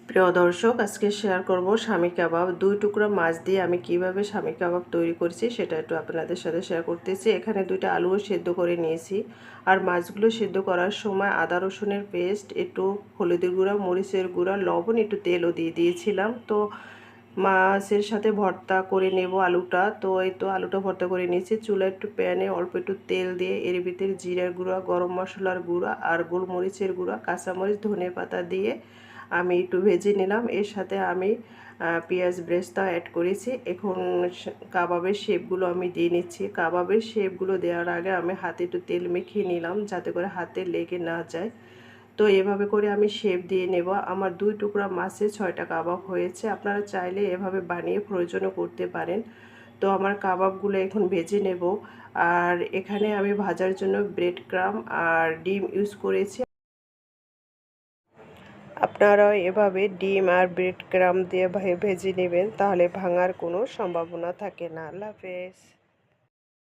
প্রিয় দর্শক, আজকে শেয়ার করব স্বামী কাবাব। 2 টুকরা মাছ দিয়ে আমি কিভাবে স্বামী কাবাব তৈরি করছি সেটা একটু আপনাদের সাথে শেয়ার করতেছি। এখানে 2টা আলুও সেদ্ধ করে নিয়েছি। আর মাছগুলো সেদ্ধ করার সময় আদা রসুনের পেস্ট, একটু হলুদের গুঁড়া, মরিচের গুঁড়া, লবণ, একটু তেলও দিয়ে দিয়েছিলাম। তো মাছের সাথে ভর্তা করে নেব আলুটা। তো এই তো আলুটা ভর্তা করে নিয়েছি। চুলা একটু প্যানে অল্প একটু তেল দিয়ে এর ভিতরে জিরার গুঁড়া, গরম মশলার গুঁড়া আর গোলমরিচের গুঁড়া, কাঁচামরিচ, ধনেপাতা দিয়ে আমি একটু ভেজে নিলাম। এর সাথে আমি পেঁয়াজ ব্রেস্তা অ্যাড করেছি। এখন কাবাবের শেপগুলো আমি দিয়ে নিচ্ছি। কাবাবের শেপগুলো দেওয়ার আগে আমি হাতে একটু তেল মেখিয়ে নিলাম, যাতে করে হাতে লেগে না যায়। তো এভাবে করে আমি শেপ দিয়ে নেব। আমার 2 টুকরা মাছে 6টা কাবাব হয়েছে। আপনারা চাইলে এভাবে বানিয়ে প্রয়োজনও করতে পারেন। তো আমার কাবাবগুলো এখন ভেজে নেব। আর এখানে আমি ভাজার জন্য ব্রেড ক্রাম্ব আর ডিম ইউজ করেছি। আপনারাও এভাবে ডিম আর ব্রেড ক্রাম্ব দিয়ে ভেজে নেবেন, তাহলে ভাঙার কোনো সম্ভাবনা থাকে না। আল্লাহ হাফেজ।